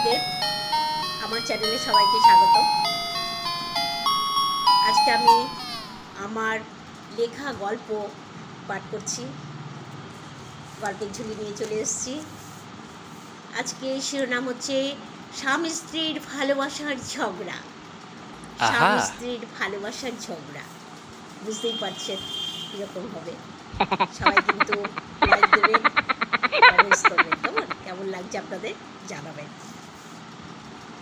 সবাইকে, আমার চ্যানেলে সবাইকে স্বাগত। আজকে আমি আমার লেখা গল্প পাঠ করছি, গল্পের ঝুলি নিয়ে চলে এসেছি। আজকে শিরোনাম হচ্ছে স্বামী স্ত্রীর ভালোবাসার ঝগড়া। স্বামী স্ত্রীর ভালোবাসার ঝগড়া, বুঝতেই পারছেন কীরকম হবে। সবাই কিন্তু লাইক দেবেন, কমেন্টস করবেন, কেমন কেমন লাগছে আপনাদের জানাবেন।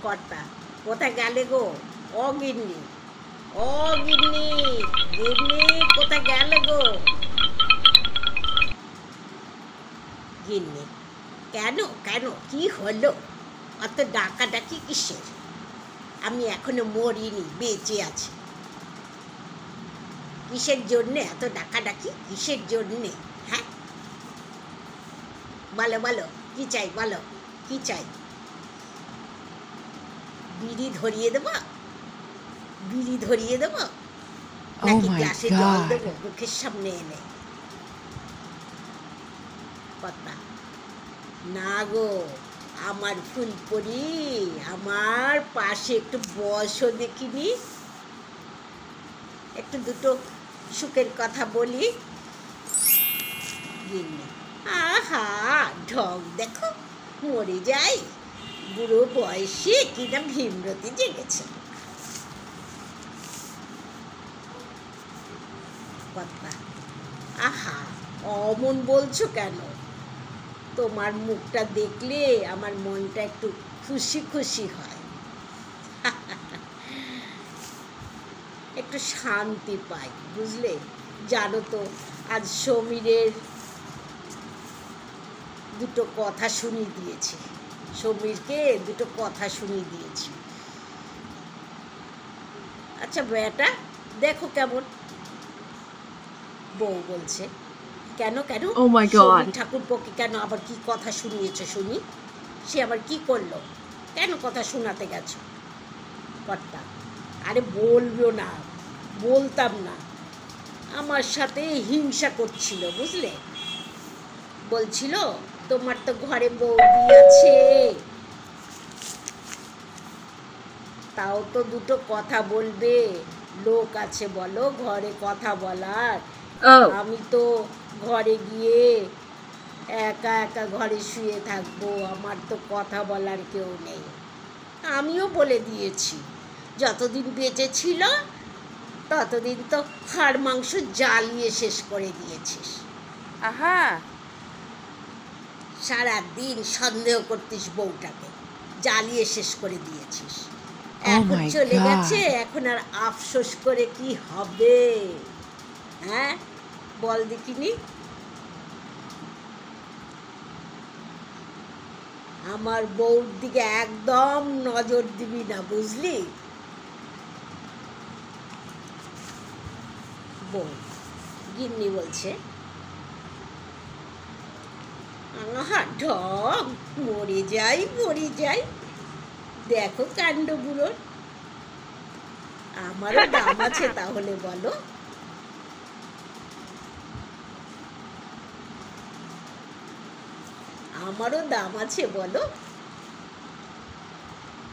কর্তা, কোথায় গেলে গো? ও গিন্নি, ও গিন্নি, গিন্নি কোথায় গেলে গো? গিন্নি, কেন কেন কি হলো? অত ডাকাডাকি কিসের? আমি এখনো মরিনি, বেঁচে আছি। কিসের জন্যে এত ডাকাডাকি? কিসের জন্যে? হ্যাঁ বলো বলো, কি চাই বলো, কি চাই? বিড়ি ধরিয়ে দেবো? বিড়ি ধরিয়ে দেবো নাকি গ্লাসে জল দেবো মুখের সামনে এনে? কথা না গো, আমার ফুলপরি, আমার পাশে একটু বসো দেখিনি, একটু দুটো সুখের কথা বলি। গিন্নি, আহা ঢং দেখো, মরে যাই, বুড়ো বয়সে কিনা ভীমরতি জেগেছে। কথা, আহা অমন বলছো কেন? তোমার মুখটা দেখলে আমার মনটা একটু খুশি খুশি হয়, একটু শান্তি পাই, বুঝলে? জানো তো, আজ সমীরের দুটো কথা শুনিয়ে দিয়েছি, সমীরকে দুটো কথা শুনিয়ে দিয়েছি। আচ্ছা বেটা দেখো কেমন। বউ বলছে, কেন কেন? ঠাকুরপোকে কেন আবার কি কথা শুনিয়েছে শুনি? সে আবার কি করলো? কেন কথা শোনাতে গেছো? কর্তা, আরে বলবো না, বলতাম না, আমার সাথে হিংসা করছিল, বুঝলে? বলছিল তোমার তো ঘরে বৌদি আছে, তাও তো দুটো কথা বলবে, লোক আছে বলো ঘরে কথা বলার। আমি তো ঘরে গিয়ে একা একা ঘরে শুয়ে থাকবো, আমার তো কথা বলার কেউ নেই। আমিও বলে দিয়েছি, যতদিন বেঁচে ছিল ততদিন তো হাড় মাংস জ্বালিয়ে শেষ করে দিয়েছিস। আহা, সারাদিন সন্দেহ করতিস বউটাকে, জ্বালিয়ে শেষ করে দিয়েছিস। এখন চলে গেছে, এখন আর আফসোস করে কি হবে? হ্যাঁ বল দেখিনি। আমার বউর দিকে একদম নজর দিবি না, বুঝলি? বউ গিন্নি বলছে, আহা ঢং, মরে যাই মরে যাই, দেখো কাণ্ড বুড়োর। আমারও দাম আছে তাহলে বলো? আমারও দাম আছে বলো?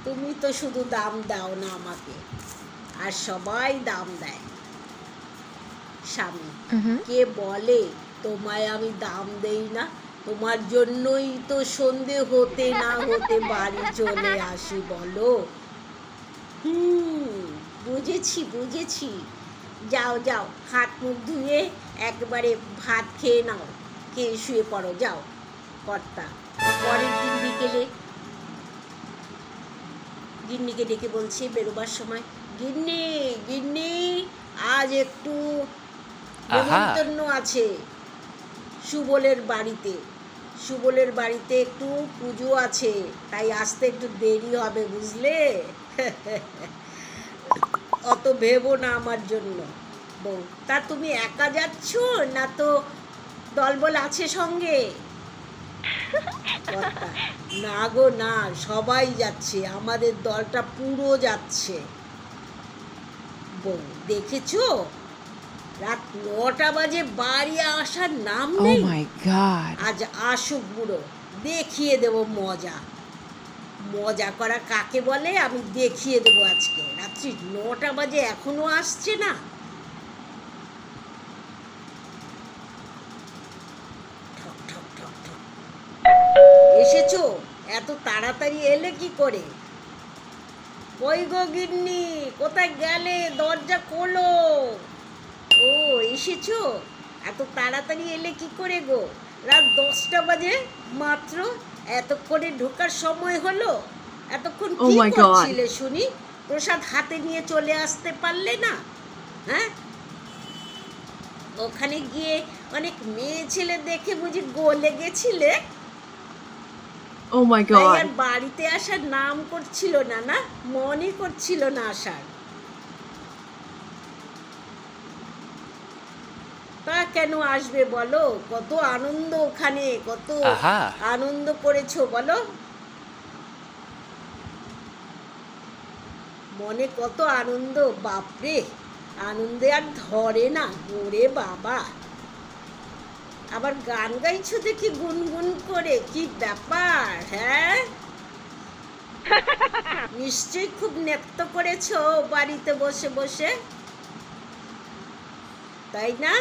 তুমি তো শুধু দাম দাও না আমাকে, আর সবাই দাম দেয়। স্বামী, কে বলে তোমায় আমি দাম দেই না? তোমার জন্যই তো সন্ধে হতে না হতে বাড়ি চলে আসি, বলো? বুঝেছি বুঝেছি, যাও যাও, হাত মুখ ধুয়ে একবারে ভাত খেয়ে নাও, খেয়ে শুয়ে পড়ো, যাও। কর্তা, পরের দিন বিকেলে গিন্নিকে ডেকে বলছে বেরোবার সময়, গিন্নি গিন্নি, আজ একটু নেমন্তন্ন আছে সুবলের বাড়িতে, সুবলের বাড়িতে একটু পুজো আছে, তাই আসতে একটু দেরি হবে, বুঝলে? অত ভেবো না আমার জন্য। বউ, তা তুমি একা যাচ্ছ না তো দলবল আছে সঙ্গে? না গো না, সবাই যাচ্ছে, আমাদের দলটা পুরো যাচ্ছে। বউ, দেখেছো রাত 9টা বাজে বাড়ি আসার নাম নেই। আজ আসুক বুড়ো, দেখিয়ে দেব মজা। মজা করা কাকে বলে আমি দেখিয়ে দেবো আজকে। রাত্রি 9টা বাজে এখনো আসছে না। ঠক ঠক ঠক ঠক। এসেছো? এত তাড়াতাড়ি এলে কি করে? কই গো গিন্নি, কোথায় গেলে? দরজা খোলো। ও এসেছো? এত তাড়াতাড়ি এলে কি করে গো? রাত 10টা বাজে মাত্র, এতক্ষণে ঢোকার সময় হলো? এতক্ষণ কি করছিলে শুনি? প্রসাদ হাতে নিয়ে চলে আসতে পারলে না? হ্যাঁ, ওখানে গিয়ে অনেক মেয়ে ছেলে দেখে বুঝি গলে গেছিলে? Oh my God. আর বাড়িতে আসার নাম করছিল না, না মনে করছিল না আসার। তা কেন আসবে বলো? কত আনন্দ ওখানে, কত আনন্দ করেছো বলো। মনে কত আনন্দ, বাপরে আনন্দে আর ধরে না। ওরে বাবা, আবার গান গাইছো দেখি গুনগুন করে, কি ব্যাপার? হ্যাঁ, নিশ্চয়ই খুব নৃত্য করেছো বাড়িতে বসে বসে, তাই না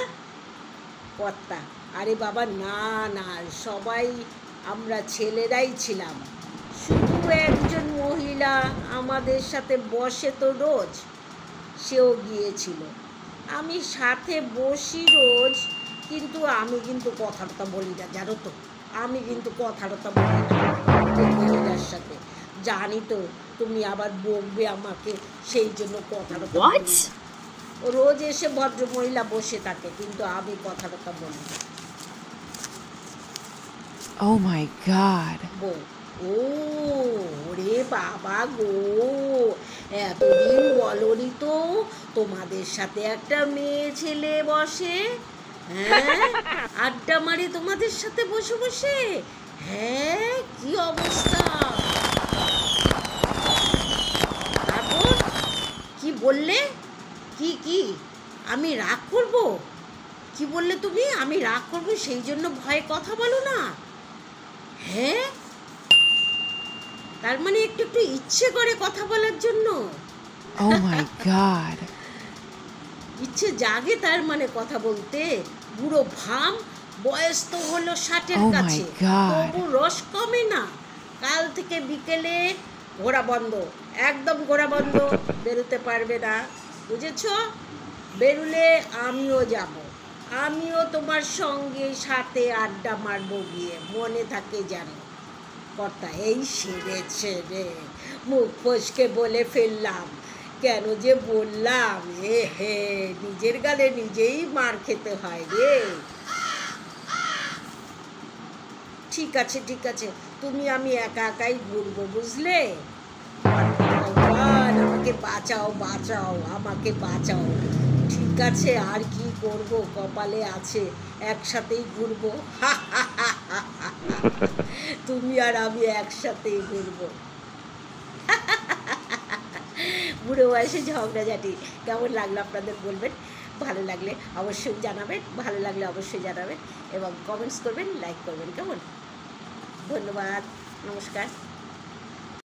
কর্তা? আরে বাবা না না, সবাই আমরা ছেলেরাই ছিলাম। শুধু একজন মহিলা আমাদের সাথে বসে তো রোজ, সেও গিয়েছিল। আমি সাথে বসি রোজ, কিন্তু আমি কিন্তু কথাটা বলি না, জানো তো? আমি কিন্তু কথাটা বলি না মহিলার সাথে। জানি তো তুমি আবার বকবে আমাকে, সেই জন্য কথাটা বলি না। রোজ এসে ভদ্র মহিলা বসে থাকে, কিন্তু আমি কথাটা বলি না। Oh my God. ও রে বাবা গো, এতদিন বলনি তো তোমাদের সাথে একটা মেয়ে ছেলে বসে, হ্যাঁ, আড্ডা মারি তোমাদের সাথে বসে বসে। হ্যাঁ, কি অবস্থা! তারপর কি বললে? কি আমি রাগ করব? কি বললে তুমি? আমি রাগ করব সেই জন্য ভয়ে কথা বলো না? হ্যাঁ, তার মানে একটু একটু ইচ্ছে করে কথা বলার জন্য। Oh my God. ইচ্ছে জাগে তার মানে কথা বলতে। বুড়ো ভাম, বয়স তো হলো 60-এর কাছে, তবু রস কমে না। কাল থেকে বিকেলে ঘোরা বন্ধ, একদম ঘোরা বন্ধ, বেরোতে পারবে না, বুঝেছো? বেরুলে আমিও যাব, আমিও তোমার সঙ্গে সাথে আড্ডা মারবো গিয়ে, মনে থাকে জানো কর্তা। এই সেরেছে রে, মুখ ফসকে বলে ফেললাম, কেন যে বললাম। হে, নিজের গালে নিজেই মার খেতে হয় রে। ঠিক আছে ঠিক আছে, তুমি আমি একা একাই ঘুরবো, বুঝলে? ভগবান আমাকে বাঁচাও বাঁচাও, আমাকে বাঁচাও। ঠিক আছে, আর কি করব, কপালে আছে, একসাথেই ঘুরবো। তুমি আর আমি একসাথেই ঘুরবো। বুড়ো বয়সে ঝগড়াঝাটি কেমন লাগলো আপনাদের বলবেন। ভালো লাগলে অবশ্যই জানাবেন, ভালো লাগলে অবশ্যই জানাবেন এবং কমেন্টস করবেন, লাইক করবেন, কেমন? ধন্যবাদ, নমস্কার।